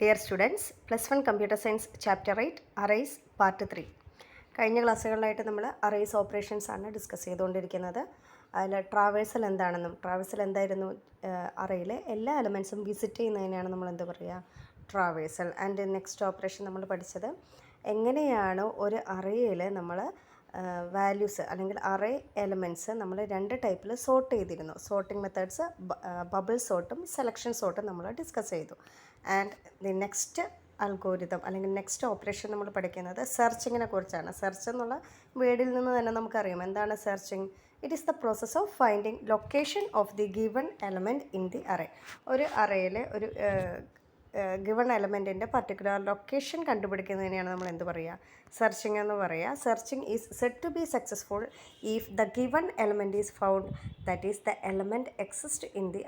Dear students, +1 computer science chapter 8 arrays part 3. കഴിഞ്ഞ ക്ലാസ്സുകളിലായിട്ട് നമ്മൾ arrays operations ആണ് ഡിസ്കസ് ചെയ്തുകൊണ്ടിരിക്കുന്നത്. അതിൽ ട്രാവേഴ്സൽ എന്താണെന്നും ട്രാവേഴ്സൽ എന്തായിരുന്നു, അറേയിലെ എല്ലാ എലമെൻസും വിസിറ്റ് ചെയ്യുന്നതിനാണ് നമ്മൾ എന്താ പറയുക, ട്രാവേഴ്സൽ. ആൻഡ് നെക്സ്റ്റ് ഓപ്പറേഷൻ നമ്മൾ പഠിച്ചത് എങ്ങനെയാണ് ഒരു അറേയിൽ നമ്മൾ വാല്യൂസ് അല്ലെങ്കിൽ അറേ എലമെൻറ്റ്സ് നമ്മൾ രണ്ട് ടൈപ്പിൽ സോർട്ട് ചെയ്തിരുന്നു. സോർട്ടിംഗ് മെത്തേഡ്സ് ബബിൾ സോർട്ടും സെലക്ഷൻ സോർട്ടും നമ്മൾ ഡിസ്കസ് ചെയ്തു. ആൻഡ് ദി നെക്സ്റ്റ് അൽഗോരിതം അല്ലെങ്കിൽ നെക്സ്റ്റ് ഓപ്പറേഷൻ നമ്മൾ പഠിക്കുന്നത് സെർച്ചിങ്ങിനെ കുറിച്ചാണ്. സെർച്ച് എന്നുള്ള വേർഡിൽ നിന്ന് തന്നെ നമുക്കറിയാം എന്താണ് searching. It is the process of finding location of the given element in the array. ഒരു അറേയിലെ ഒരു ഗിവൺ എലമെൻറ്റിൻ്റെ പർട്ടിക്കുലർ ലൊക്കേഷൻ കണ്ടുപിടിക്കുന്നതിനെയാണ് നമ്മൾ എന്ത് പറയുക, സെർച്ചിങ് എന്ന് പറയുക. Searching is said to be successful if the given element is found, that is the element exist in the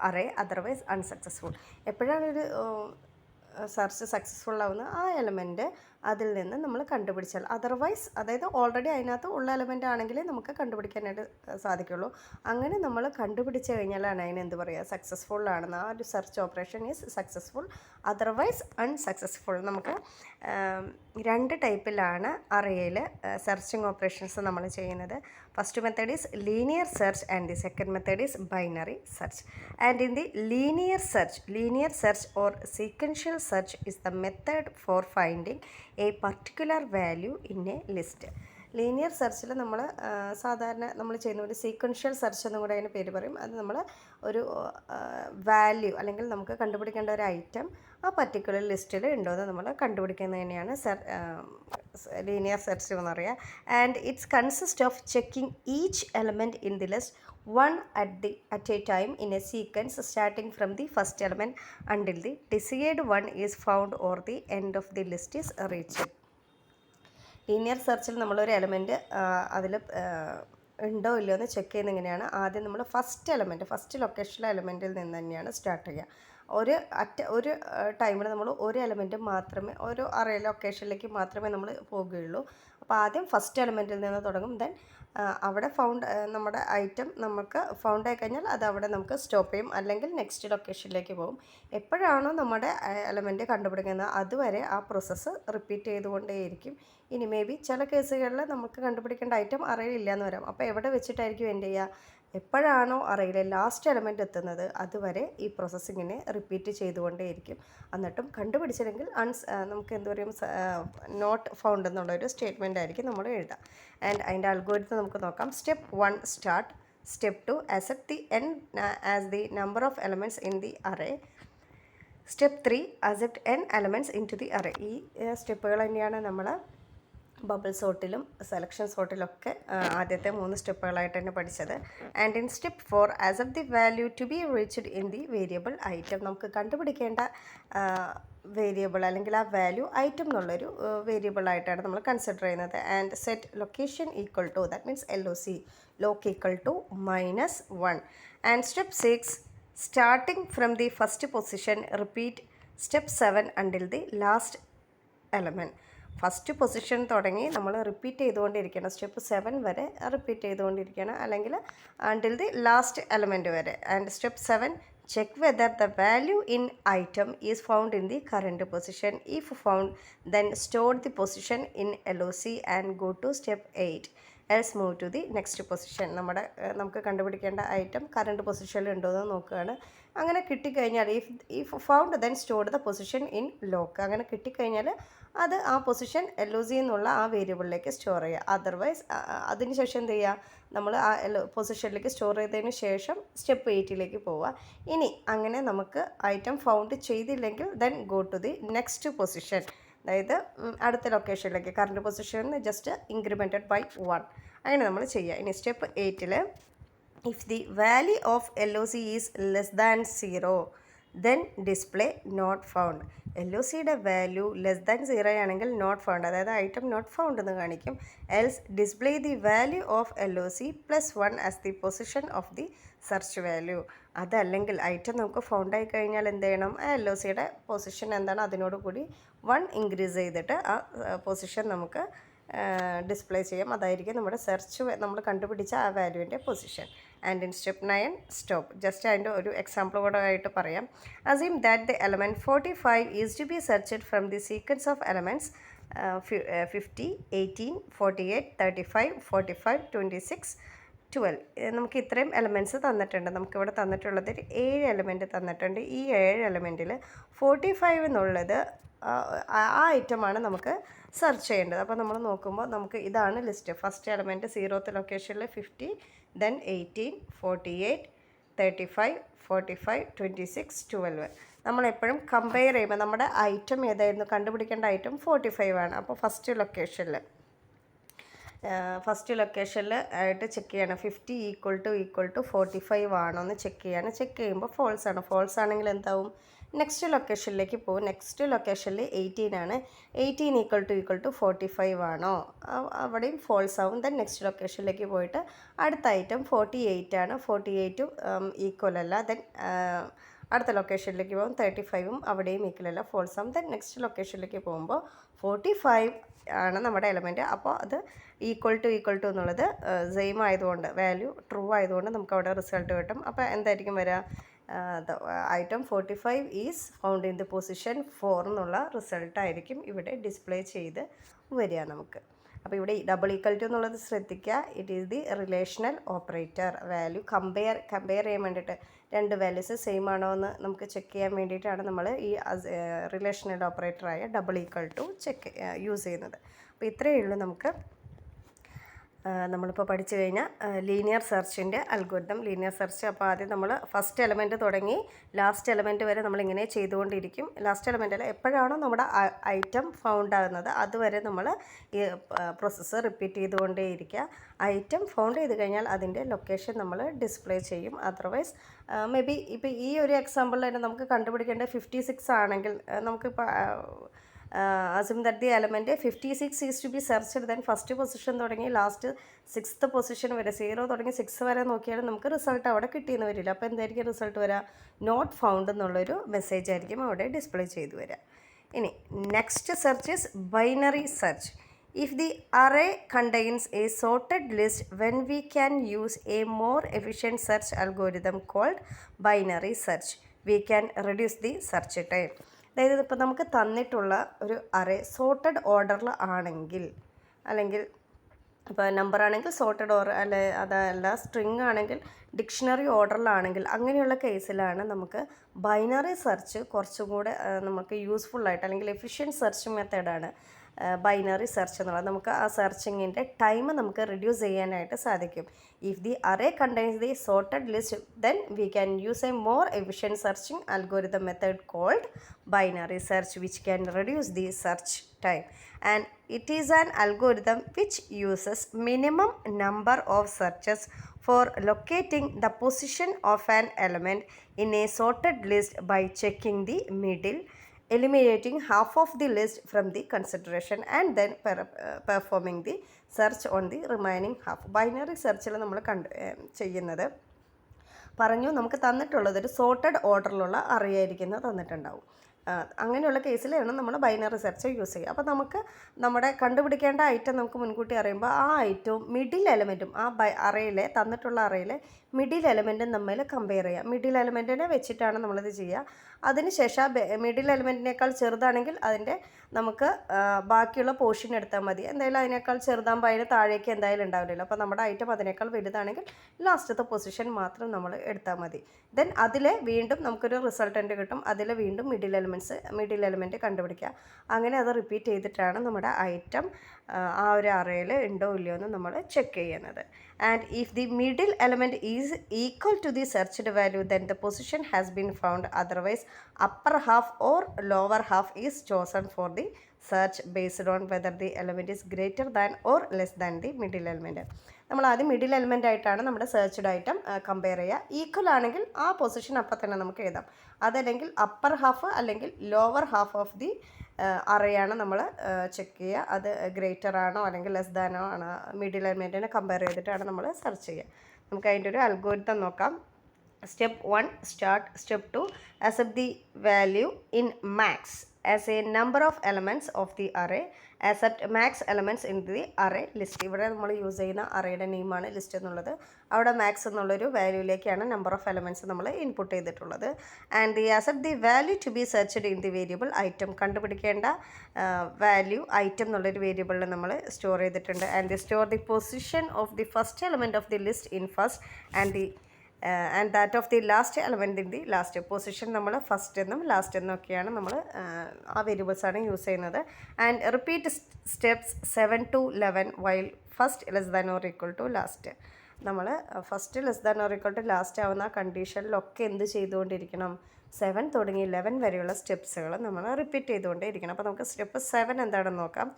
array, otherwise unsuccessful. എപ്പോഴാണ് ഒരു സെർച്ച് സക്സസ്ഫുൾ ആവുന്നത്, ആ എലമെൻറ്റ് അതിൽ നിന്ന് നമ്മൾ കണ്ടുപിടിച്ചാൽ. അതർവൈസ്, അതായത് ഓൾറെഡി അതിനകത്ത് ഉള്ള എലമെൻ്റ് ആണെങ്കിലേ നമുക്ക് കണ്ടുപിടിക്കാനായിട്ട് സാധിക്കുള്ളൂ. അങ്ങനെ നമ്മൾ കണ്ടുപിടിച്ച് കഴിഞ്ഞാലാണ് അതിന് എന്ത് പറയുക, സക്സസ്ഫുൾ ആണെന്ന്. ആ ഒരു search operation is successful, otherwise unsuccessful. നമുക്ക് രണ്ട് ടൈപ്പിലാണ് അറേയിൽ സെർച്ചിങ് ഓപ്പറേഷൻസ് നമ്മൾ ചെയ്യുന്നത്. First method is linear search and the second method is binary search. And in the linear search or sequential search is the method for finding a particular value in a list. Linear സെർച്ചിൽ നമ്മൾ സാധാരണ നമ്മൾ ചെയ്യുന്ന ഒരു sequential search എന്നും കൂടെ അതിന് പേര് പറയും. അത് നമ്മൾ ഒരു വാല്യൂ അല്ലെങ്കിൽ നമുക്ക് കണ്ടുപിടിക്കേണ്ട ഒരു ഐറ്റം ആ പർട്ടിക്കുലർ ലിസ്റ്റിൽ ഉണ്ടോ എന്ന് നമ്മൾ കണ്ടുപിടിക്കുന്നതിനെയാണ് ലീനിയർ സെർച്ച് എന്ന് പറയുക. And it's consist of checking each element in the list one at a time in a sequence starting from the first element until the desired one is found or the end of the list is reached. Linear സെർച്ചിൽ നമ്മളൊരു element അതിൽ ഉണ്ടോ ഇല്ലയോ എന്ന് check ചെയ്യുന്നത് എങ്ങനെയാണ്, ആദ്യം നമ്മൾ ഫസ്റ്റ് ലൊക്കേഷനിലെ എലമെൻറ്റിൽ നിന്ന് തന്നെയാണ് സ്റ്റാർട്ട് ചെയ്യുക. ഒരു ടൈമിൽ നമ്മൾ ഒരു എലമെൻറ്റ് മാത്രമേ, ഒരു അറേ ലൊക്കേഷനിലേക്ക് മാത്രമേ നമ്മൾ പോകുകയുള്ളൂ. അപ്പോൾ ആദ്യം ഫസ്റ്റ് എലമെൻറ്റിൽ നിന്ന് തുടങ്ങും. ദെൻ അവിടെ നമ്മുടെ ഐറ്റം നമുക്ക് ഫൗണ്ട് ആയി കഴിഞ്ഞാൽ അത് അവിടെ നമുക്ക് സ്റ്റോപ്പ് ചെയ്യും, അല്ലെങ്കിൽ നെക്സ്റ്റ് ലൊക്കേഷനിലേക്ക് പോകും. എപ്പോഴാണോ നമ്മുടെ എലമെൻറ്റ് കണ്ടുപിടിക്കുന്നത് അതുവരെ ആ പ്രോസസ്സ് റിപ്പീറ്റ് ചെയ്തുകൊണ്ടേയിരിക്കും. ഇനി മേ ബി ചില കേസുകളിൽ നമുക്ക് കണ്ടുപിടിക്കേണ്ട ഐറ്റം അറേയില്ല എന്ന് വരാം. അപ്പോൾ എവിടെ വെച്ചിട്ടായിരിക്കും എന്ത് ചെയ്യുക, എപ്പോഴാണോ അറേയിലെ ലാസ്റ്റ് എലമെൻറ്റ് എത്തുന്നത് അതുവരെ ഈ പ്രോസസ്സിങ്ങിനെ റിപ്പീറ്റ് ചെയ്തുകൊണ്ടേയിരിക്കും. എന്നിട്ടും കണ്ടുപിടിച്ചില്ലെങ്കിൽ നമുക്ക് എന്ത് പറയും, നോട്ട് ഫൗണ്ട് എന്നുള്ളൊരു സ്റ്റേറ്റ്മെൻ്റ് ആയിരിക്കും നമ്മൾ എഴുതുക. ആൻഡ് അതിൻ്റെ അൽഗോരിതം നമുക്ക് നോക്കാം. Step 1 start. Step 2 accept the n as the number of elements in the array. Step 3 accept n elements into the array. ഈ സ്റ്റെപ്പുകൾ തന്നെയാണ് നമ്മൾ ബബിൾ സോർട്ടിലും സെലക്ഷൻ സോർട്ടിലൊക്കെ ആദ്യത്തെ 3 സ്റ്റെപ്പുകളായിട്ട് തന്നെ പഠിച്ചത്. And in step 4 accept the value to be reached in the variable item. നമുക്ക് കണ്ടുപിടിക്കേണ്ട variable അല്ലെങ്കിൽ ആ വാല്യൂ ഐറ്റം എന്നുള്ളൊരു വേരിയബിളായിട്ടാണ് നമ്മൾ കൺസിഡർ ചെയ്യുന്നത്. And set location equal to, that means LOC, loc equal to -1. And step 6 starting from the first position repeat step 7 until the last element. First position തുടങ്ങി നമ്മൾ repeat ചെയ്തുകൊണ്ടിരിക്കണം, step 7 വരെ repeat ചെയ്തുകൊണ്ടിരിക്കണം, അല്ലെങ്കിൽ until the last element വരെ. And step 7 check whether the value in item is found in the current position. If found, then store the position in LOC and go to step 8. else move to the next position. നമുക്ക് കണ്ടുപിടിക്കേണ്ട item current പൊസിഷനിൽ ഉണ്ടോ എന്ന് നോക്കുകയാണ്. അങ്ങനെ കിട്ടിക്കഴിഞ്ഞാൽ if found then stored the position in lock. അങ്ങനെ കിട്ടിക്കഴിഞ്ഞാൽ അത് ആ പൊസിഷൻ LOC എന്നുള്ള ആ വേരിയബിളിലേക്ക് സ്റ്റോർ ചെയ്യുക. അതർവൈസ് അതിന് ശേഷം എന്ത് ചെയ്യുക, നമ്മൾ ആ പൊസിഷനിലേക്ക് സ്റ്റോർ ചെയ്തതിന് ശേഷം സ്റ്റെപ്പ് 8ലേക്ക് പോവുക. ഇനി അങ്ങനെ നമുക്ക് ഐറ്റം ഫൗണ്ട് ചെയ്തില്ലെങ്കിൽ then go to the next position, അതായത് അടുത്ത ലൊക്കേഷനിലേക്ക് കറണ്ട് പൊസിഷനിൽ ജസ്റ്റ് ഇൻക്രിമെൻറ്റഡ് ബൈ 1. അങ്ങനെ നമ്മൾ ചെയ്യുക. ഇനി സ്റ്റെപ്പ് 8ൽ if the value of LOC is less than 0 then display not found. LOCയുടെ വാല്യൂ ലെസ് ദാൻ 0 ആണെങ്കിൽ നോട്ട് ഫൗണ്ട്, അതായത് ഐറ്റം നോട്ട് ഫൗണ്ട് എന്ന് കാണിക്കും. Else display the value of LOC +1 as the position of the search value. അതല്ലെങ്കിൽ item നമുക്ക് found ആയി കഴിഞ്ഞാൽ എന്ത് ചെയ്യണം, ആ LOCയുടെ പൊസിഷൻ എന്താണ് അതിനോട് കൂടി 1 ഇൻക്രീസ് ചെയ്തിട്ട് ആ പൊസിഷൻ നമുക്ക് ഡിസ്പ്ലേ ചെയ്യാം. അതായിരിക്കും നമ്മുടെ സെർച്ച് നമ്മൾ കണ്ടുപിടിച്ച ആ വാല്യൂവിൻ്റെ position. And in step 9 stop. Just അതിൻ്റെ ഒരു എക്സാമ്പിൾ കൂടെ ആയിട്ട് പറയാം. Assume that the element 45 is to be searched from the sequence of elements 50, 18, 48, 35, 45, 26, 12. നമുക്ക് ഇത്രയും എലമെൻറ്റ്സ് തന്നിട്ടുണ്ട്. നമുക്കിവിടെ തന്നിട്ടുള്ളത് 7 എലമെൻറ്റ് തന്നിട്ടുണ്ട്. ഈ 7 എലമെൻറ്റിൽ 45 എന്നുള്ളത് ആ ഐറ്റമാണ് നമുക്ക് സെർച്ച് ചെയ്യേണ്ടത്. അപ്പോൾ നമ്മൾ നോക്കുമ്പോൾ നമുക്ക് ഇതാണ് ലിസ്റ്റ്. ഫസ്റ്റ് എലമെൻറ്റ് 0th ലൊക്കേഷനിൽ 50, ദെൻ 18, 48, 35, 45, 26, 12. നമ്മളെപ്പോഴും കമ്പയർ ചെയ്യുമ്പോൾ നമ്മുടെ ഐറ്റം ഏതായിരുന്നു, കണ്ടുപിടിക്കേണ്ട ഐറ്റം 45 ആണ്. അപ്പോൾ ഫസ്റ്റ് ലൊക്കേഷനിൽ ആയിട്ട് ചെക്ക് ചെയ്യണം 50 ഈക്വൽ ടു 45 ആണോ എന്ന് ചെക്ക് ചെയ്യാണ്. ചെക്ക് ചെയ്യുമ്പോൾ ഫോൾസ് ആണ്. ഫോൾസ് ആണെങ്കിൽ എന്താവും, നെക്സ്റ്റ് ലൊക്കേഷനിലേക്ക് പോകും. നെക്സ്റ്റ് ലൊക്കേഷനിൽ 18 ആണ്. 18 ഈക്വൽ ടു 45 ആണോ, അവിടെയും ഫോൾസ് ആവും. ദെൻ നെക്സ്റ്റ് ലൊക്കേഷനിലേക്ക് പോയിട്ട് അടുത്ത ഐറ്റം 48 ആണ്. 48 ഈക്വൽ അല്ല. ദെൻ അടുത്ത ലൊക്കേഷനിലേക്ക് പോകും. 35ഉം അവിടെയും ഈക്വൽ അല്ല, ഫോൾസ് ആവും. ദെൻ നെക്സ്റ്റ് ലൊക്കേഷനിലേക്ക് പോകുമ്പോൾ 45 ആണ് നമ്മുടെ എലമെൻറ്റ്. അപ്പോൾ അത് ഈക്വൽ ടു എന്നുള്ളത് സെയിം ആയതുകൊണ്ട്, വാല്യൂ ട്രൂ ആയതുകൊണ്ട് നമുക്ക് അവിടെ റിസൾട്ട് കിട്ടും. അപ്പോൾ എന്തായിരിക്കും വരിക, item 45 is found in the position 4 എന്നുള്ള റിസൾട്ടായിരിക്കും ഇവിടെ ഡിസ്പ്ലേ ചെയ്ത് വരിക നമുക്ക്. അപ്പോൾ ഇവിടെ ഡബിൾ ഈക്വൽ ടു എന്നുള്ളത് ശ്രദ്ധിക്കുക. It is the relational operator. Value compare ചെയ്യാൻ വേണ്ടിയിട്ട്, രണ്ട് വാല്യൂസ് സെയിം ആണോ എന്ന് നമുക്ക് ചെക്ക് ചെയ്യാൻ വേണ്ടിയിട്ടാണ് നമ്മൾ ഈ റിലേഷണൽ ഓപ്പറേറ്ററായ ഡബിൾ ഈക്വൽ ടു യൂസ് ചെയ്യുന്നത്. അപ്പോൾ ഇത്രയേ ഉള്ളൂ നമുക്ക് നമ്മളിപ്പോൾ പഠിച്ചു കഴിഞ്ഞാൽ ലീനിയർ സെർച്ചിൻ്റെ അൽഗോരിതം. ലീനിയർ സെർച്ച്, അപ്പോൾ ആദ്യം നമ്മൾ ഫസ്റ്റ് എലമെൻറ്റ് തുടങ്ങി ലാസ്റ്റ് എലമെൻറ്റ് വരെ നമ്മളിങ്ങനെ ചെയ്തുകൊണ്ടിരിക്കും. ലാസ്റ്റ് എലമെൻറ്റിൽ എപ്പോഴാണോ നമ്മുടെ ഐറ്റം ഫൗണ്ട് ആകുന്നത് അതുവരെ നമ്മൾ ഈ പ്രോസസ്സ് റിപ്പീറ്റ് ചെയ്തുകൊണ്ടേയിരിക്കുക. ഐറ്റം ഫൗണ്ട് ചെയ്ത് കഴിഞ്ഞാൽ അതിൻ്റെ ലൊക്കേഷൻ നമ്മൾ ഡിസ്പ്ലേ ചെയ്യും. അതർവൈസ് മേ ബി ഇപ്പോൾ ഈ ഒരു എക്സാമ്പിളിൽ തന്നെ നമുക്ക് കണ്ടുപിടിക്കേണ്ടത് 56 ആണെങ്കിൽ നമുക്കിപ്പോൾ assume that the element 56 is to be searched, then first position തുടങ്ങി ലാസ്റ്റ് 6th പൊസിഷൻ വരെ 0 തുടങ്ങി 6 വരെ നോക്കിയാൽ നമുക്ക് റിസൾട്ട് അവിടെ കിട്ടിയെന്ന് വരില്ല. അപ്പോൾ എന്തായിരിക്കും റിസൾട്ട് വരിക, നോട്ട് ഫൗണ്ട് എന്നുള്ളൊരു മെസ്സേജ് ആയിരിക്കും അവിടെ ഡിസ്പ്ലേ ചെയ്ത് വരിക. ഇനി next search is binary search. If the array contains a sorted list, when we can use a more efficient search algorithm called binary search, we can reduce the search time. അതായത് ഇപ്പോൾ നമുക്ക് തന്നിട്ടുള്ള ഒരു array sorted ഓർഡറിൽ ആണെങ്കിൽ, അല്ലെങ്കിൽ ഇപ്പോൾ number ആണെങ്കിൽ സോർട്ടഡ് ഓർഡർ അതല്ല സ്ട്രിങ് ആണെങ്കിൽ ഡിക്ഷണറി ഓർഡറിലാണെങ്കിൽ, അങ്ങനെയുള്ള കേസിലാണ് നമുക്ക് ബൈനറി സെർച്ച് കുറച്ചും കൂടെ നമുക്ക് യൂസ്ഫുള്ളായിട്ട്, അല്ലെങ്കിൽ എഫിഷ്യൻറ്റ് സെർച്ച് മെത്തേഡാണ് ബൈനറി സെർച്ച് എന്നുള്ളത്. നമുക്ക് ആ സെർച്ചിങ്ങിൻ്റെ ടൈം നമുക്ക് റിഡ്യൂസ് ചെയ്യാനായിട്ട് സാധിക്കും. If the array contains the sorted list, then we can use a more efficient searching algorithm method called binary search which can reduce the search time. And it is an algorithm which uses minimum number of searches for locating the position of an element in a sorted list by checking the middle, eliminating half of the list from the consideration, and then performing the search on the remaining half. Binary സെർച്ചിൽ നമ്മൾ ചെയ്യുന്നത് പറഞ്ഞു, നമുക്ക് തന്നിട്ടുള്ളതൊരു sorted ഓർഡറിലുള്ള array ആയിരിക്കുന്നത് തന്നിട്ടുണ്ടാവും. അങ്ങനെയുള്ള കേസിലാണ് നമ്മൾ binary search use ചെയ്യുക. അപ്പോൾ നമുക്ക് നമ്മുടെ കണ്ടുപിടിക്കേണ്ട ഐറ്റം നമുക്ക് മുൻകൂട്ടി അറിയുമ്പോൾ ആ ഐറ്റവും മിഡിൽ എലമെൻറ്റും ആ തന്നിട്ടുള്ള അറയിലെ മിഡിൽ എലമെൻറ്റും തമ്മിൽ കമ്പയർ ചെയ്യുക. മിഡിൽ എലമെൻറ്റിനെ വെച്ചിട്ടാണ് നമ്മളിത് ചെയ്യുക. അതിനുശേഷം മിഡിൽ എലമെൻറ്റിനേക്കാൾ ചെറുതാണെങ്കിൽ അതിൻ്റെ നമുക്ക് ബാക്കിയുള്ള പോർഷൻ എടുത്താൽ മതി. എന്തായാലും അതിനേക്കാൾ ചെറുതാകുമ്പോൾ അതിന് താഴേക്ക് എന്തായാലും ഉണ്ടാവില്ലല്ലോ. അപ്പോൾ നമ്മുടെ ഐറ്റം അതിനേക്കാൾ വലുതാണെങ്കിൽ ലാസ്റ്റത്തെ പൊസിഷൻ മാത്രം നമ്മൾ എടുത്താൽ മതി. ദെൻ അതിൽ വീണ്ടും നമുക്കൊരു റിസൾട്ടൻ്റ് കിട്ടും. അതിൽ വീണ്ടും മിഡിൽ എലമെൻറ്റ് കണ്ടുപിടിക്കുക. അങ്ങനെ അത് റിപ്പീറ്റ് ചെയ്തിട്ടാണ് നമ്മുടെ ഐറ്റം ആ ഒരു അറയിൽ ഉണ്ടോ ഇല്ലയോ എന്ന് നമ്മൾ ചെക്ക് ചെയ്യുന്നത്. And if the middle element is equal to the searched value, then the position has been found. Otherwise, upper half or lower half is chosen for the search based on whether the element is greater than or less than the middle element. നമ്മൾ ആദ്യം middle element ആയിട്ടാണ് നമ്മുടെ searched item compare ചെയ്യുക. Equal ആണെങ്കിൽ ആ position അപ്പം തന്നെ നമുക്ക് എഴുതാം. അതല്ലെങ്കിൽ അപ്പർ ഹാഫ് അല്ലെങ്കിൽ ലോവർ ഹാഫ് ഓഫ് ദി അറയാണ് നമ്മൾ ചെക്ക് ചെയ്യുക. അത് ഗ്രേറ്റർ ആണോ അല്ലെങ്കിൽ ലെസ് ദാനോ ആണ്, മിഡിൽ എലമെൻറ്റിനെ കമ്പയർ ചെയ്തിട്ടാണ് നമ്മൾ സെർച്ച് ചെയ്യുക. നമുക്ക് അതിൻ്റെ ഒരു അൽഗോരിതം നോക്കാം. Step 1 start. Step 2 accept the value in max as a number of elements of the array accept max elements in the array list. ഇവിടെ നമ്മൾ യൂസ് ചെയ്യുന്ന അറേയുടെ നെയിമാണ് ലിസ്റ്റ് എന്നുള്ളത്. അവിടെ മാക്സ് എന്നുള്ളൊരു വാല്യൂയിലേക്കാണ് നമ്പർ ഓഫ് എലമെൻറ്റ്സ് നമ്മൾ ഇൻപുട്ട് ചെയ്തിട്ടുള്ളത്. And the accept the value to be searched in the variable item. കണ്ടുപിടിക്കേണ്ട വാല്യൂ ഐറ്റം എന്നുള്ളൊരു വേരിയബിളിൽ നമ്മൾ സ്റ്റോർ ചെയ്തിട്ടുണ്ട്. And the store the position of the first element of the list in first and that of the last element in the last. Position നമ്മൾ first എന്നും last എന്നൊക്കെയാണ് നമ്മൾ ആ വേരിയബിൾസാണ് യൂസ് ചെയ്യുന്നത്. And repeat steps 7 to 11 while first less than or equal to last. നമ്മൾ first less than or equal to last ആവുന്ന കണ്ടീഷനിലൊക്കെ എന്ത് ചെയ്തുകൊണ്ടിരിക്കണം? 7 തുടങ്ങി 11 വരെയുള്ള സ്റ്റെപ്സുകൾ നമ്മൾ റിപ്പീറ്റ് ചെയ്തുകൊണ്ടേയിരിക്കണം. അപ്പോൾ നമുക്ക് സ്റ്റെപ്പ് 7 എന്താണെന്ന് നോക്കാം.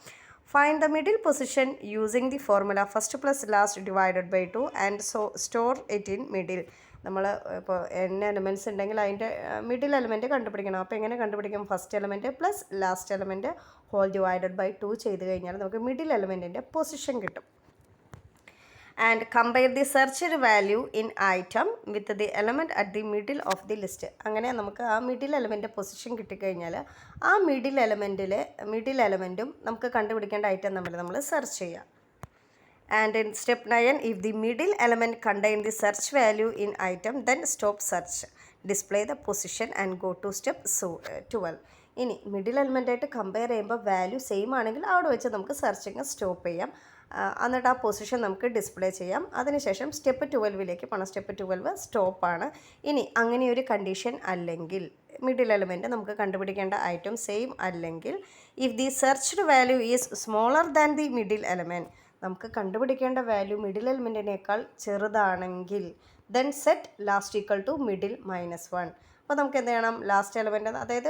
Find the middle position using the formula first plus last divided by 2 and store it in middle. നമ്മൾ ഇപ്പോൾ n എലമെൻറ്റ്സ് ഉണ്ടെങ്കിൽ അതിൻ്റെ മിഡിൽ എലമെൻറ്റ് കണ്ടുപിടിക്കണം. അപ്പോൾ എങ്ങനെ കണ്ടുപിടിക്കും? First element plus last element whole divided by 2 ചെയ്ത് കഴിഞ്ഞാൽ നമുക്ക് മിഡിൽ എലമെൻറ്റിൻ്റെ പൊസിഷൻ കിട്ടും. And compare the searched value in item with the element at the middle of the list. അങ്ങനെ നമുക്ക് ആ മിഡിൽ എലമെൻറ്റ് പൊസിഷൻ കിട്ടിക്കഴിഞ്ഞാൽ ആ മിഡിൽ എലമെൻറ്റും നമുക്ക് കണ്ടുപിടിക്കേണ്ട ഐറ്റം തമ്മിൽ നമ്മൾ സെർച്ച് ചെയ്യുക. And in step 9 if the middle element contain the search value in item then stop search, display the position and go to step 12. ഇനി മിഡിൽ എലമെൻറ്റായിട്ട് കമ്പയർ ചെയ്യുമ്പോൾ വാല്യൂ സെയിം ആണെങ്കിൽ അവിടെ വെച്ച് നമുക്ക് സെർച്ചിങ് സ്റ്റോപ്പ് ചെയ്യാം. എന്നിട്ട് ആ പൊസിഷൻ നമുക്ക് ഡിസ്പ്ലേ ചെയ്യാം. അതിനുശേഷം സ്റ്റെപ്പ് 12ലേക്ക് പോകണം. സ്റ്റെപ്പ് 12 സ്റ്റോപ്പാണ്. ഇനി അങ്ങനെ ഒരു കണ്ടീഷൻ അല്ലെങ്കിൽ മിഡിൽ എലമെൻറ്റ് നമുക്ക് കണ്ടുപിടിക്കേണ്ട ഐറ്റം സെയിം അല്ലെങ്കിൽ if the searched value is smaller than the middle element, നമുക്ക് കണ്ടുപിടിക്കേണ്ട വാല്യൂ മിഡിൽ എലമെൻറ്റിനേക്കാൾ ചെറുതാണെങ്കിൽ then set last equal to middle -1. അപ്പോൾ നമുക്ക് എന്ത് ചെയ്യണം? ലാസ്റ്റ് എലമെൻറ്റ്, അതായത്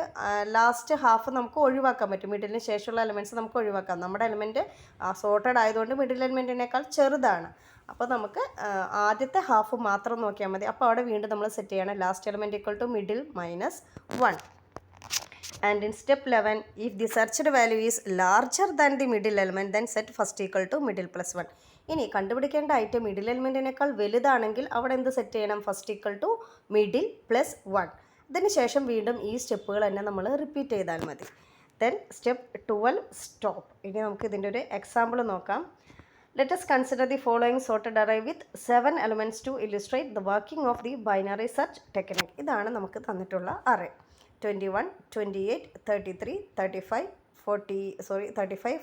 ലാസ്റ്റ് ഹാഫ് നമുക്ക് ഒഴിവാക്കാൻ പറ്റും. മിഡിലിന് ശേഷമുള്ള എലമെൻറ്റ്സ് നമുക്ക് ഒഴിവാക്കാം. നമ്മുടെ എലമെൻറ്റ് സോർട്ടഡ് ആയതുകൊണ്ട് മിഡിൽ എലമെൻറ്റിനേക്കാൾ ചെറുതാണ്. അപ്പോൾ നമുക്ക് ആദ്യത്തെ ഹാഫ് മാത്രം നോക്കിയാൽ മതി. അപ്പോൾ അവിടെ വീണ്ടും നമ്മൾ സെറ്റ് ചെയ്യണം last element equal to middle -1. And in step 11 if the searched value is larger than the middle element then set first equal to middle +1. ഇനി കണ്ടുപിടിക്കേണ്ട ഐറ്റം മിഡിൽ എലമെൻറ്റിനേക്കാൾ വലുതാണെങ്കിൽ അവിടെ എന്ത് സെറ്റ് ചെയ്യണം? First equal to middle +1. ഇതിന് ശേഷം വീണ്ടും ഈ സ്റ്റെപ്പുകൾ തന്നെ നമ്മൾ റിപ്പീറ്റ് ചെയ്താൽ മതി. Then step 12 stop. ഇനി നമുക്ക് ഇതിൻ്റെ ഒരു എക്സാമ്പിൾ നോക്കാം. Let us consider the following sorted array with 7 elements to illustrate the working of the binary search technique. ഇതാണ് നമുക്ക് തന്നിട്ടുള്ള അറേ. 21, 28, 33, 35, 45,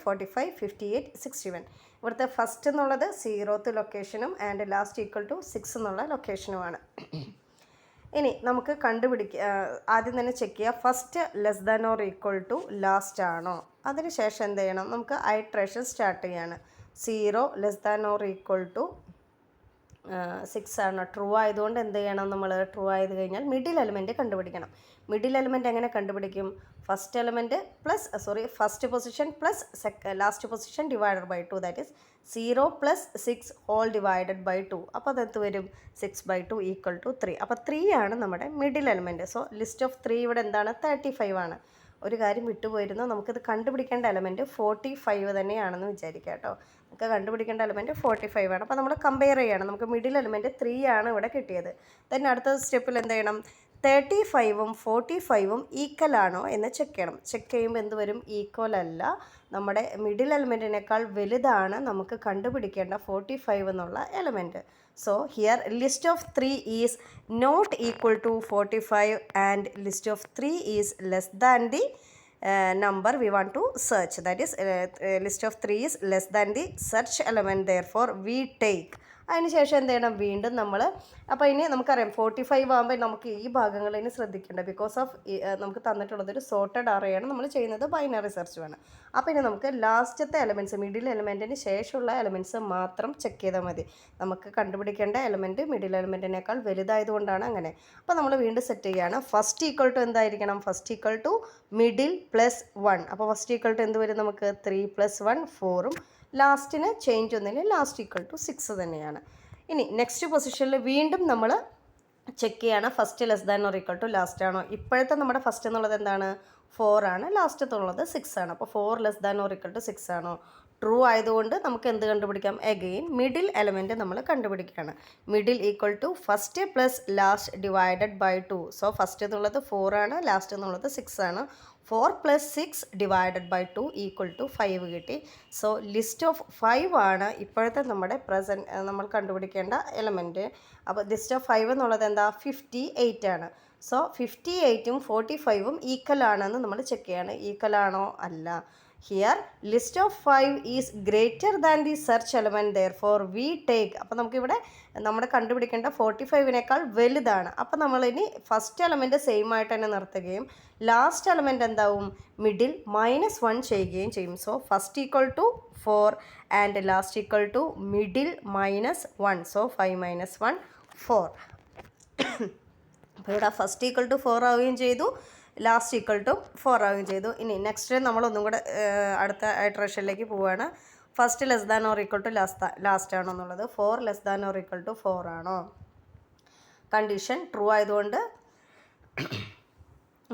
58, 61. ഇവിടുത്തെ ഫസ്റ്റ് എന്നുള്ളത് 0th ലൊക്കേഷനും ആൻഡ് ലാസ്റ്റ് ഈക്വൽ ടു 6 എന്നുള്ള ലൊക്കേഷനുമാണ്. ഇനി നമുക്ക് ആദ്യം തന്നെ ചെക്ക് ചെയ്യുക first less than or equal to last ആണോ. അതിനുശേഷം എന്ത് ചെയ്യണം? നമുക്ക് ഐട്രേഷൻ സ്റ്റാർട്ട് ചെയ്യാണ്. 0 less than or equal to 6 ആണ്. ട്രൂ ആയതുകൊണ്ട് എന്ത് ചെയ്യണം? നമ്മൾ ട്രൂ ആയത് കഴിഞ്ഞാൽ മിഡിൽ എലമെൻറ്റ് കണ്ടുപിടിക്കണം. മിഡിൽ എലമെൻറ്റ് എങ്ങനെ കണ്ടുപിടിക്കും? First position plus last position divided by 2, that is 0 + 6 whole divided by 2. അപ്പോൾ അതെന്ത് വരും? 6/2 ഈക്വൽ ടു 3. അപ്പോൾ 3 ആണ് നമ്മുടെ middle element. So list of 3 ഇവിടെ എന്താണ്? 35 ആണ്. ഒരു കാര്യം വിട്ടുപോയിരുന്നു, നമുക്കിത് കണ്ടുപിടിക്കേണ്ട എലമെൻറ്റ് 45 തന്നെയാണെന്ന് വിചാരിക്കുക കേട്ടോ. നമുക്ക് കണ്ടുപിടിക്കേണ്ട എലമെൻറ്റ് 45 ആണ്. അപ്പോൾ നമ്മൾ കമ്പയർ ചെയ്യണം. നമുക്ക് മിഡിൽ എലമെൻറ്റ് 3 ആണ് ഇവിടെ കിട്ടിയത്. then അടുത്ത സ്റ്റെപ്പിൽ എന്ത് ചെയ്യണം? 35ഉം 45ഉം ഈക്വൽ ആണോ എന്ന് ചെക്ക് ചെയ്യണം. ചെക്ക് ചെയ്യുമ്പോൾ എന്ത് വരും? ഈക്വൽ അല്ല. നമ്മുടെ മിഡിൽ എലമെൻറ്റിനേക്കാൾ വലുതാണ് നമുക്ക് കണ്ടുപിടിക്കേണ്ട 45 എന്നുള്ള element. So here list of 3 is not equal to 45 and list of 3 is less than the number we want to search, that is list of 3 is less than the search element, therefore we take. അതിനുശേഷം എന്ത് ചെയ്യണം? വീണ്ടും നമ്മൾ അപ്പോൾ ഇനി നമുക്കറിയാം 45 ആകുമ്പോൾ നമുക്ക് ഈ ഭാഗങ്ങളിന് ശ്രദ്ധിക്കേണ്ട. ബിക്കോസ് ഓഫ് നമുക്ക് തന്നിട്ടുള്ളതൊരു സോർട്ടഡ് അറേയാണ് നമ്മൾ ചെയ്യുന്നത്, ബൈനറി സെർച്ച് വേണം. അപ്പോൾ ഇനി നമുക്ക് ലാസ്റ്റത്തെ എലമെൻറ്റ്സ് മിഡിൽ എലമെൻറ്റിന് ശേഷമുള്ള എലമെൻറ്റ്സ് മാത്രം ചെക്ക് ചെയ്താൽ മതി. നമുക്ക് കണ്ടുപിടിക്കേണ്ട എലമെൻറ്റ് മിഡിൽ എലമെൻറ്റിനേക്കാൾ വലുതായതുകൊണ്ടാണ് അങ്ങനെ. അപ്പോൾ നമ്മൾ വീണ്ടും സെറ്റ് ചെയ്യുകയാണ്. ഫസ്റ്റ് ഈക്വൽ ടു എന്തായിരിക്കണം? First equal to middle +1. അപ്പോൾ ഫസ്റ്റ് ഈക്വൽ ടു എന്ത് വരും? നമുക്ക് 3 + 1 4ഉം ലാസ്റ്റിന് ചേഞ്ച് ഒന്നുമില്ല, ലാസ്റ്റ് ഈക്വൽ ടു 6 തന്നെയാണ്. ഇനി നെക്സ്റ്റ് പൊസിഷനിൽ വീണ്ടും നമ്മൾ ചെക്ക് ചെയ്യാണ് first less than or equal to last ആണോ. ഇപ്പോഴത്തെ നമ്മുടെ ഫസ്റ്റ് എന്നുള്ളത് എന്താണ്? 4 ആണ്. ലാസ്റ്റത്തുള്ളത് 6 ആണ്. അപ്പോൾ 4 less than or equal to 6 ആണോ? ട്രൂ ആയതുകൊണ്ട് നമുക്ക് എന്ത് കണ്ടുപിടിക്കാം? അഗെയിൻ മിഡിൽ എലമെൻറ്റ് നമ്മൾ കണ്ടുപിടിക്കുകയാണ്. Middle equal to first plus last divided by 2. So first എന്നുള്ളത് 4 ആണ്, ലാസ്റ്റ് എന്നുള്ളത് 6 ആണ്. 4 + 6 ഡിവൈഡഡ് ബൈ 2 ഈക്വൽ ടു 5 കിട്ടി. സോ ലിസ്റ്റ് ഓഫ് 5 ആണ് ഇപ്പോഴത്തെ നമ്മുടെ നമ്മൾ കണ്ടുപിടിക്കേണ്ട എലമെൻറ്റ്. അപ്പോൾ ലിസ്റ്റ് ഓഫ് 5 എന്നുള്ളത് എന്താ? 58 ആണ്. സോ 58ഉം 45ഉം ഈക്വൽ ആണെന്ന് നമ്മൾ ചെക്ക് ചെയ്യാണ്. ഈക്വൽ ആണോ? അല്ല. Here list of 5 is greater than the search element, therefore we take. അപ്പോൾ നമുക്കിവിടെ നമ്മൾ കണ്ടുപിടിക്കേണ്ട 45നേക്കാൾ വലുതാണ്. അപ്പോൾ നമ്മളിനി ഫസ്റ്റ് എലമെൻറ്റ് സെയിം ആയിട്ട് തന്നെ നിർത്തുകയും ലാസ്റ്റ് എലമെൻറ്റ് എന്താവും? മിഡിൽ -1 ചെയ്യുകയും ചെയ്യും. So first equal to 4 and last equal to middle -1. So 5 - 1 4. അപ്പോൾ ഇവിടെ ഫസ്റ്റ് ഈക്വൽ ടു 4 ആവുകയും ചെയ്തു, ലാസ്റ്റ് ഈക്വൽ ടു 4 ആവുകയും ചെയ്തു. ഇനി നെക്സ്റ്റ് നമ്മളൊന്നും കൂടെ അടുത്ത ഇറ്ററേഷനിലേക്ക് പോവുകയാണ്. First less than or equal to last ആണോ എന്നുള്ളത്. 4 less than or equal to 4 ആണോ? കണ്ടീഷൻ ട്രൂ ആയതുകൊണ്ട്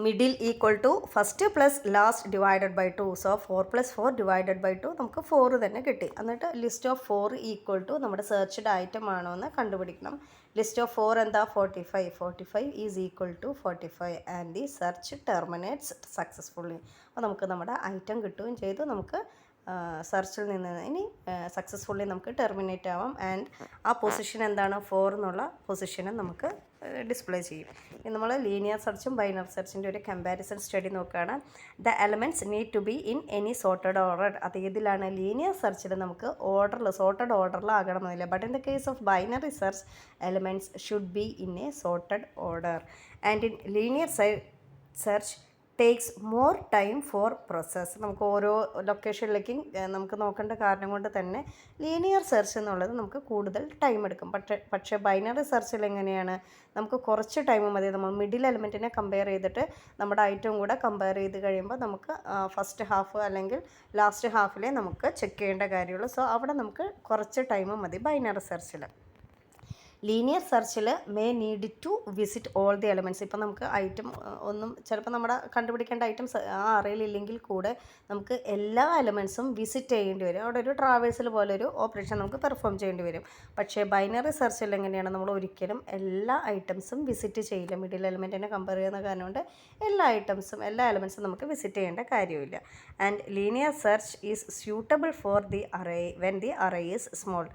middle equal to first plus last divided by 2. So 4 + 4 divided by 2 നമുക്ക് 4 തന്നെ കിട്ടി. എന്നിട്ട് ലിസ്റ്റ് ഓഫ് 4 ഈക്വൽ ടു നമ്മുടെ സെർച്ച്ഡ് ഐറ്റം ആണോ എന്ന് കണ്ടുപിടിക്കണം. ലിസ്റ്റ് ഓഫ് 4 എന്താ? 45. 45 is equal to 45 and the search terminates successfully. അപ്പോൾ നമുക്ക് നമ്മുടെ ഐറ്റം കിട്ടുകയും ചെയ്തു. നമുക്ക് സെർച്ചിൽ നിന്ന് ഇനി സക്സസ്ഫുള്ളി നമുക്ക് ടെർമിനേറ്റ് ആവാം. ആൻഡ് ആ പൊസിഷൻ എന്താണ്? 4 എന്നുള്ള പൊസിഷനും നമുക്ക് ഡിസ്പ്ലേ ചെയ്യും. ഇനി നമ്മൾ ലീനിയർ സെർച്ചും ബൈനറി സെർച്ചിൻ്റെ ഒരു കമ്പാരിസൺ സ്റ്റഡി നോക്കുകയാണ്. The elements need to be in any sorted order. അത് ഏതിലാണ്? ലീനിയർ സെർച്ചിൽ നമുക്ക് സോർട്ടഡ് ഓർഡറിലാകണമെന്നില്ല. But in the case of binary search elements should be in a sorted order. And in linear search takes more time for process. നമുക്ക് ഓരോ ലൊക്കേഷനിലേക്കും നമുക്ക് നോക്കേണ്ട കാരണം കൊണ്ട് തന്നെ ലീനിയർ സെർച്ച് എന്നുള്ളത് നമുക്ക് കൂടുതൽ ടൈം എടുക്കും. പക്ഷേ ബൈനറി സെർച്ചിൽ എങ്ങനെയാണ്? നമുക്ക് കുറച്ച് ടൈം മതി. നമ്മൾ മിഡിൽ എലമെൻറ്റിനെ കമ്പയർ ചെയ്തിട്ട് നമ്മുടെ ഐറ്റവും കൂടെ കമ്പയർ ചെയ്ത് കഴിയുമ്പോൾ നമുക്ക് ഫസ്റ്റ് ഹാഫ് അല്ലെങ്കിൽ ലാസ്റ്റ് ഹാഫിലേ നമുക്ക് ചെക്ക് ചെയ്യേണ്ട കാര്യമുള്ളൂ. സോ അവിടെ നമുക്ക് കുറച്ച് ടൈം മതി ബൈനറി സെർച്ചിൽ. ലീനിയർ സെർച്ചിൽ may need to visit all the elements. ഇപ്പം നമുക്ക് ഐറ്റം ഒന്നും ചിലപ്പോൾ നമ്മുടെ കണ്ടുപിടിക്കേണ്ട ഐറ്റംസ് ആ അറയിലില്ലെങ്കിൽ കൂടെ നമുക്ക് എല്ലാ എലമെൻറ്റ്സും വിസിറ്റ് ചെയ്യേണ്ടി വരും. അവിടെ ഒരു ട്രാവേഴ്സൽ പോലെ ഒരു ഓപ്പറേഷൻ നമുക്ക് പെർഫോം ചെയ്യേണ്ടി വരും. പക്ഷേ ബൈനറി സെർച്ചിൽ എങ്ങനെയാണ്? നമ്മൾ ഒരിക്കലും എല്ലാ ഐറ്റംസും വിസിറ്റ് ചെയ്യില്ല. മിഡിൽ എലമെൻറ്റിനെ കമ്പയർ ചെയ്യുന്ന കാരണം കൊണ്ട് എല്ലാ എലമെൻറ്റ്സും നമുക്ക് വിസിറ്റ് ചെയ്യേണ്ട കാര്യമില്ല. And linear search is suitable for the array when the array is small.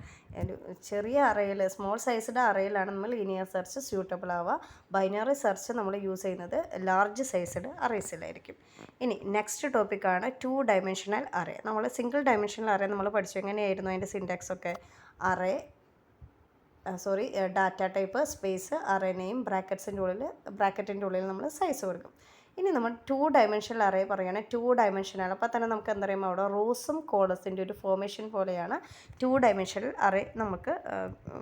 ഒരു ചെറിയ അറയിൽ, സ്മോൾ സൈസ്ഡ് അറയിലാണ് നമ്മൾ ലീനിയർ സെർച്ച് സ്യൂട്ടബിൾ ആവുക. ബൈനറി സെർച്ച് നമ്മൾ യൂസ് ചെയ്യുന്നത് ലാർജ് സൈസ്ഡ് അറേസിലായിരിക്കും. ഇനി നെക്സ്റ്റ് ടോപ്പിക്കാണ് 2 ഡയമെൻഷണൽ അറേ. നമ്മൾ സിംഗിൾ ഡയമെൻഷണൽ അറേ നമ്മൾ പഠിച്ചു. എങ്ങനെയായിരുന്നു അതിൻ്റെ സിൻടാക്സ് ഒക്കെ? Data type space array name ബ്രാക്കറ്റിൻ്റെ ഉള്ളിൽ നമ്മൾ സൈസ് കൊടുക്കും. ഇനി നമ്മൾ 2 ഡയമെൻഷണൽ അറേ പറയുകയാണെങ്കിൽ 2 ഡയമെൻഷനൽ അപ്പോൾ തന്നെ നമുക്ക് എന്താ പറയുമ്പോൾ അവിടെ റോസും കോളസിൻ്റെ ഒരു ഫോർമേഷൻ പോലെയാണ് 2 ഡയമെൻഷണൽ അറേ നമുക്ക്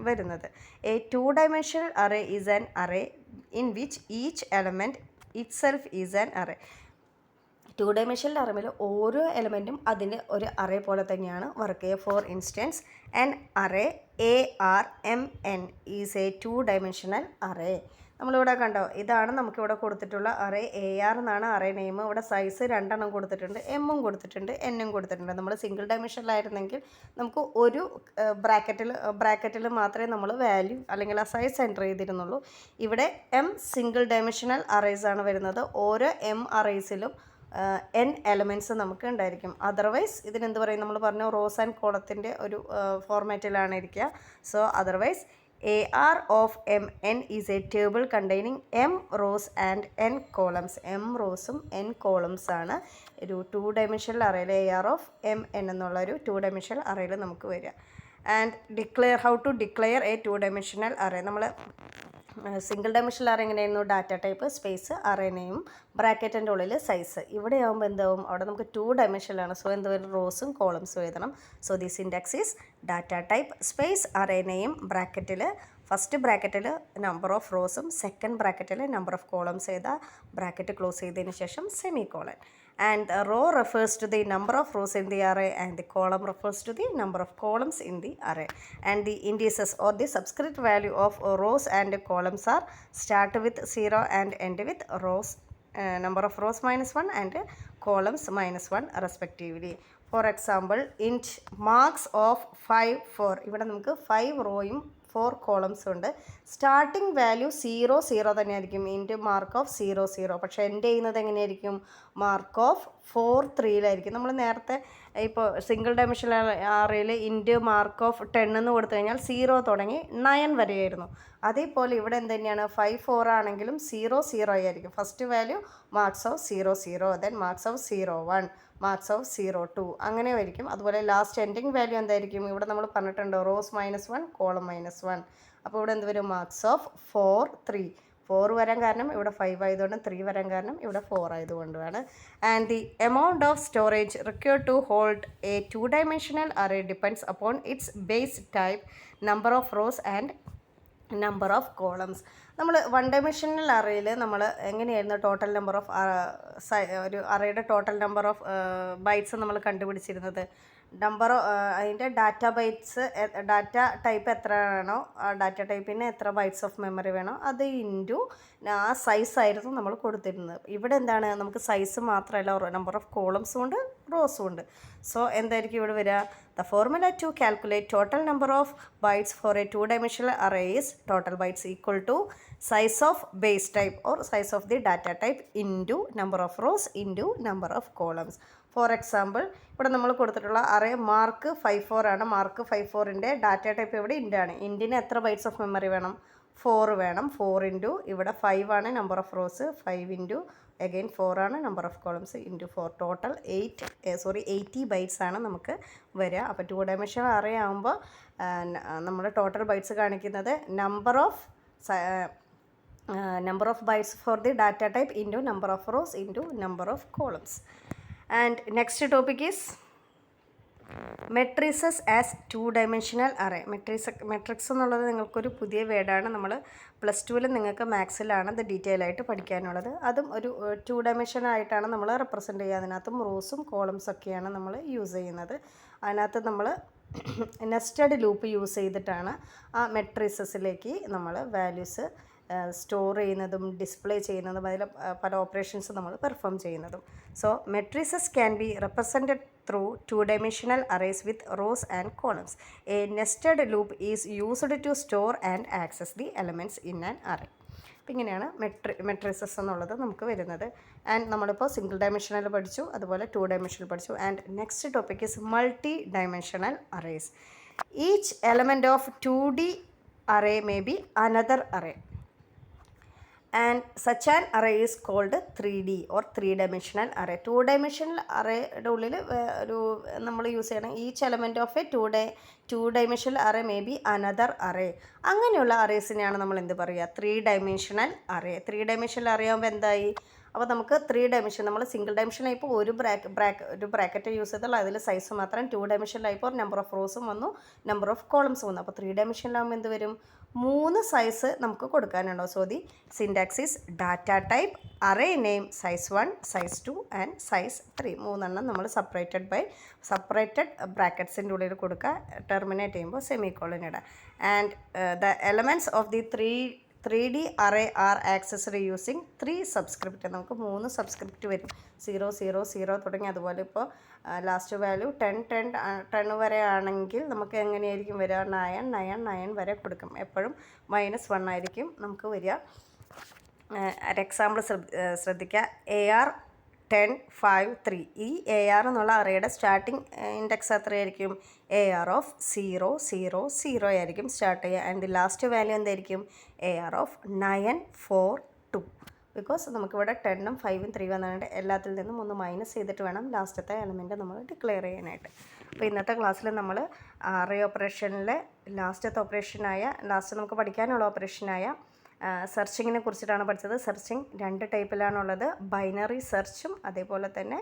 വരുന്നത്. A 2 dimensional array is an array in which each element itself is an array. 2 dimensional അറേയിൽ ഓരോ എലമെൻറ്റും അതിൻ്റെ ഒരു അറേ പോലെ തന്നെയാണ് വർക്ക് ചെയ്യുക. For instance an array ARMN is a 2 dimensional array. നമ്മളിവിടെ കണ്ടോ, ഇതാണ് നമുക്കിവിടെ കൊടുത്തിട്ടുള്ള അറേ. AR എന്നാണ് അറേ നെയിം. ഇവിടെ സൈസ് 2 എണ്ണം കൊടുത്തിട്ടുണ്ട്, എമ്മും കൊടുത്തിട്ടുണ്ട്, എന്നും കൊടുത്തിട്ടുണ്ട്. നമ്മൾ സിംഗിൾ ഡയമെൻഷനിലായിരുന്നെങ്കിൽ നമുക്ക് ഒരു ബ്രാക്കറ്റിൽ മാത്രമേ നമ്മൾ വാല്യൂ അല്ലെങ്കിൽ ആ സൈസ് എൻ്റർ ചെയ്തിരുന്നുള്ളൂ. ഇവിടെ M സിംഗിൾ ഡയമെൻഷണൽ അറേസ് ആണ് വരുന്നത്. ഓരോ M അറേസിലും N എലമെൻറ്റ്സ് നമുക്ക് ഉണ്ടായിരിക്കും. അതർവൈസ് ഇതിനെന്ത് പറയും? നമ്മൾ പറഞ്ഞു റോസ് ആൻഡ് കോളത്തിൻ്റെ ഒരു ഫോർമാറ്റിലാണ് ഇരിക്കുക. So otherwise AR of MN is a table containing M rows and N columns. M റോസും N കോളംസ് ആണ് ഒരു 2 ഡയമെൻഷണൽ അറേയിൽ AR of MN എന്നുള്ള ഒരു 2 ഡയമെൻഷണൽ അറേയിൽ നമുക്ക് വരിക. And how to declare a 2 dimensional array. നമ്മൾ സിംഗിൾ ഡയമെൻഷണൽ അറേ എങ്ങനെയായിരുന്നു? Data type space array name ബ്രാക്കറ്റിൻ്റെ ഉള്ളിൽ സൈസ്. ഇവിടെ ആകുമ്പോൾ എന്താവും? അവിടെ നമുക്ക് 2 ഡയമെൻഷനിലാണ്. സോ എന്ത് വരും? റോസും കോളംസും എഴുതണം. So the syntax is data type space array name ബ്രാക്കറ്റിൽ ഫസ്റ്റ് ബ്രാക്കറ്റിൽ നമ്പർ ഓഫ് റോസും സെക്കൻഡ് ബ്രാക്കറ്റിൽ നമ്പർ ഓഫ് കോളംസ് എഴുതുക. ബ്രാക്കറ്റ് ക്ലോസ് ചെയ്തതിന് ശേഷം semi colon. And the row refers to the number of rows in the array and the column refers to the number of columns in the array. And the indices or the subscript value of rows and columns are start with 0 and end with rows number of rows -1 and columns -1 respectively. For example, int marks of 5 4. ഇവിടെ നമുക്ക് 5 റോയും 4 കോളംസും ഉണ്ട്. Starting value 0 0 തന്നെയായിരിക്കും. ഇൻറ്റ് mark of 0 0. പക്ഷേ എൻ്റെ ചെയ്യുന്നത് എങ്ങനെയായിരിക്കും? Mark of 4 3യിലായിരിക്കും. നമ്മൾ നേരത്തെ ഇപ്പോൾ സിംഗിൾ ഡയമെൻഷൻ അറേയിൽ ഇൻറ്റ് മാർക്ക് ഓഫ് 10 എന്ന് കൊടുത്തു കഴിഞ്ഞാൽ 0 തുടങ്ങി 9 വരെയായിരുന്നു. അതേപോലെ ഇവിടെ എന്ത് തന്നെയാണ്? 5 4 ആണെങ്കിലും 0 0 ആയിരിക്കും. First value marks of 0 0, then marks of 0 1, marks of 0 2, അങ്ങനെ ആയിരിക്കും. അതുപോലെ ലാസ്റ്റ് എൻഡിങ് വാല്യൂ എന്തായിരിക്കും? ഇവിടെ നമ്മൾ പറഞ്ഞിട്ടുണ്ട് റോസ് -1 കോളം -1. അപ്പോൾ ഇവിടെ എന്ത് വരും? Marks of 4 3. 4 വരാൻ കാരണം ഇവിടെ 5 ആയതുകൊണ്ട്, 3 വരാൻ കാരണം ഇവിടെ 4 ആയതുകൊണ്ടാണ്. And the amount of storage required to hold a 2-dimensional array depends upon its base type, number of rows and number of columns. നമ്മൾ 1-dimensional അറേയിൽ നമ്മൾ എങ്ങനെയായിരുന്നു ടോട്ടൽ നമ്പർ ഓഫ് ഒരു അറേയുടെ ടോട്ടൽ നമ്പർ ഓഫ് ബൈറ്റ്സ് നമ്മൾ കണ്ടുപിടിച്ചിരുന്നത്? അതിൻ്റെ data bytes, data type എത്രയാണോ ആ data ടൈപ്പിന് എത്ര ബൈറ്റ്സ് ഓഫ് മെമ്മറി വേണോ അത് ഇൻറ്റു ആ സൈസായിരുന്നു നമ്മൾ കൊടുത്തിരുന്നത്. ഇവിടെ എന്താണ്? നമുക്ക് സൈസ് മാത്രമല്ല, നമ്പർ ഓഫ് കോളംസും ഉണ്ട് റോസും ഉണ്ട്. സോ എന്തായിരിക്കും ഇവിടെ വരിക? The formula to calculate total number of bytes for a 2-dimensional array is total bytes equal to size of base type or size of the data type into number of rows into number of columns. For example ഇവിടെ നമ്മൾ കൊടുത്തിട്ടുള്ള array mark 5 4 ആണ്. Mark 5 4ൻ്റെ data type ഇവിടെ ഇൻ്റാണ്. ഇൻറ്റിന് എത്ര bytes of memory വേണം? 4 വേണം. 4 into ഇവിടെ 5 ആണ് number of rows, 5 into again 4 ആണ് number of columns, into 4. Total 80 bytes ആണ് നമുക്ക് വരിക. അപ്പോൾ 2-dimensional അറേ ആകുമ്പോൾ നമ്മൾ ടോട്ടൽ ബൈറ്റ്സ് കാണിക്കുന്നത് number of bytes for the data type into number of rows into number of columns. And next topic is matrices as 2-dimensional array. Matrix എന്നുള്ളത് നിങ്ങൾക്കൊരു പുതിയ വേർഡാണ്. നമ്മൾ +2 നിങ്ങൾക്ക് മാത്സിലാണ് അത് ഡീറ്റെയിൽ ആയിട്ട് പഠിക്കാനുള്ളത്. അതും ഒരു 2-dimension ആയിട്ടാണ് നമ്മൾ റെപ്രസെൻ്റ് ചെയ്യുക. അതിനകത്തും റോസും കോളംസ് ഒക്കെയാണ് നമ്മൾ യൂസ് ചെയ്യുന്നത്. അതിനകത്ത് നമ്മൾ നെസ്റ്റഡ് ലൂപ്പ് യൂസ് ചെയ്തിട്ടാണ് ആ മെട്രിസസിലേക്ക് നമ്മൾ വാല്യൂസ് സ്റ്റോർ ചെയ്യുന്നതും ഡിസ്പ്ലേ ചെയ്യുന്നതും അതിൽ പല ഓപ്പറേഷൻസ് നമ്മൾ പെർഫോം ചെയ്യുന്നതും. So matrices can be represented through 2-dimensional arrays with rows and columns. A nested loop is used to store and access the elements in an array. അപ്പോൾ ഇങ്ങനെയാണ് matrices എന്നുള്ളത് നമുക്ക് വരുന്നത്. ആൻഡ് നമ്മളിപ്പോൾ സിംഗിൾ ഡയമെൻഷനൽ പഠിച്ചു, അതുപോലെ 2-dimensional പഠിച്ചു. And next topic is multi-dimensional arrays. Each element of 2D array may be another array. And such an array is called 3D or 3-dimensional array. 2-dimensional arrayയുടെ ഉള്ളിൽ ഒരു നമ്മൾ യൂസ് ചെയ്യണം each element of A 2-dimensional array may be another array. അങ്ങനെയുള്ള അറേസിനെയാണ് നമ്മൾ എന്ത് പറയുക? 3-dimensional array. 3-dimensional array ആകുമ്പോൾ എന്തായി? അപ്പോൾ നമുക്ക് 3-dimension, നമ്മൾ സിംഗിൾ ഡയമെൻഷനായിപ്പോൾ ഒരു ബ്രാക്കറ്റ് യൂസ് ചെയ്താൽ അതിൽ സൈസ് മാത്രം. 2-dimensionലായിപ്പോൾ നമ്പർ ഓഫ് റോസും വന്നു, നമ്പർ ഓഫ് കോളംസും വന്നു. അപ്പോൾ 3-dimensionലാകുമ്പോൾ എന്ത് വരും? 3 സൈസ് നമുക്ക് കൊടുക്കാനുണ്ടോ? So the syntax is data type, array name, size 1, size 2 and size 3. 3 എണ്ണം നമ്മൾ സെപ്പറേറ്റഡ് ബ്രാക്കറ്റ്സിൻ്റെ ഉള്ളിൽ കൊടുക്കുക. ടെർമിനേറ്റ് ചെയ്യുമ്പോൾ സെമിക്കോളൻ ഇടുക. And the elements of the 3D array are accessed using 3 subscript. നമുക്ക് 3 സബ്സ്ക്രിപ്റ്റ് വരും. 0 0 0 തുടങ്ങി. അതുപോലെ ഇപ്പോൾ ലാസ്റ്റ് വാല്യൂ 10 വരെ ആണെങ്കിൽ നമുക്ക് എങ്ങനെയായിരിക്കും വരിക? 9 9 9 വരെ കൊടുക്കും. എപ്പോഴും -1 ആയിരിക്കും നമുക്ക് വരിക. ഒരു എക്സാമ്പിൾ ശ്രദ്ധിക്കുക. AR 10 5 3. ഈ AR എന്നുള്ള അറേയുടെ സ്റ്റാർട്ടിംഗ് ഇൻഡെക്സ് എത്രയായിരിക്കും? AR ഓഫ് 0 0 0 ആയിരിക്കും സ്റ്റാർട്ട് ചെയ്യുക. ആൻഡ് ലാസ്റ്റ് വാല്യൂ എന്തായിരിക്കും? AR of 9 4 2. ബിക്കോസ് നമുക്കിവിടെ 10ഉം 5ഉം 3 വന്നിട്ട് എല്ലാത്തിൽ നിന്നും ഒന്ന് മൈനസ് ചെയ്തിട്ട് വേണം ലാസ്റ്റത്തെ എലമെൻറ്റ് നമ്മൾ ഡിക്ലെയർ ചെയ്യാനായിട്ട്. അപ്പോൾ ഇന്നത്തെ ക്ലാസ്സിൽ നമ്മൾ അറേ ഓപ്പറേഷനിലെ ലാസ്റ്റ് നമുക്ക് പഠിക്കാനുള്ള ഓപ്പറേഷനായ സെർച്ചിങ്ങിനെ കുറിച്ചിട്ടാണ് പഠിച്ചത്. സെർച്ചിങ് 2 ടൈപ്പിലാണുള്ളത്. ബൈനറി സെർച്ചും അതേപോലെ തന്നെ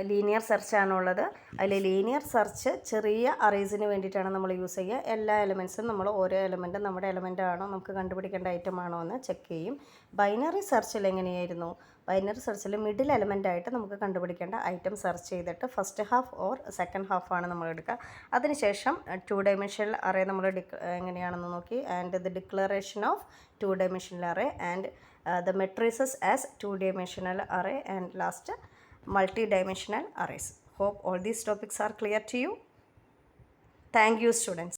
ലീനിയർ സെർച്ചാണുള്ളത്. അതിൽ ലീനിയർ സെർച്ച് ചെറിയ അറേസിന് വേണ്ടിയിട്ടാണ് നമ്മൾ യൂസ് ചെയ്യുക. എല്ലാ എലമെൻറ്റ്സും നമ്മൾ ഓരോ എലമെൻറ്റും നമ്മുടെ എലമെൻ്റ് ആണോ നമുക്ക് കണ്ടുപിടിക്കേണ്ട ഐറ്റം ആണോ എന്ന് ചെക്ക് ചെയ്യും. ബൈനറി സെർച്ചിൽ എങ്ങനെയായിരുന്നു? ബൈനറി സെർച്ചിൽ മിഡിൽ എലമെൻ്റായിട്ട് നമുക്ക് കണ്ടുപിടിക്കേണ്ട ഐറ്റം സെർച്ച് ചെയ്തിട്ട് ഫസ്റ്റ് ഹാഫ് ഓർ സെക്കൻഡ് ഹാഫാണ് നമ്മൾ എടുക്കുക. അതിനുശേഷം 2-dimensional അറേ നമ്മൾ എങ്ങനെയാണെന്ന് നോക്കി. And the declaration of 2-dimensional array and the matrices as two-dimensional array, and last multi-dimensional arrays. Hope all these topics are clear to you. Thank you, students.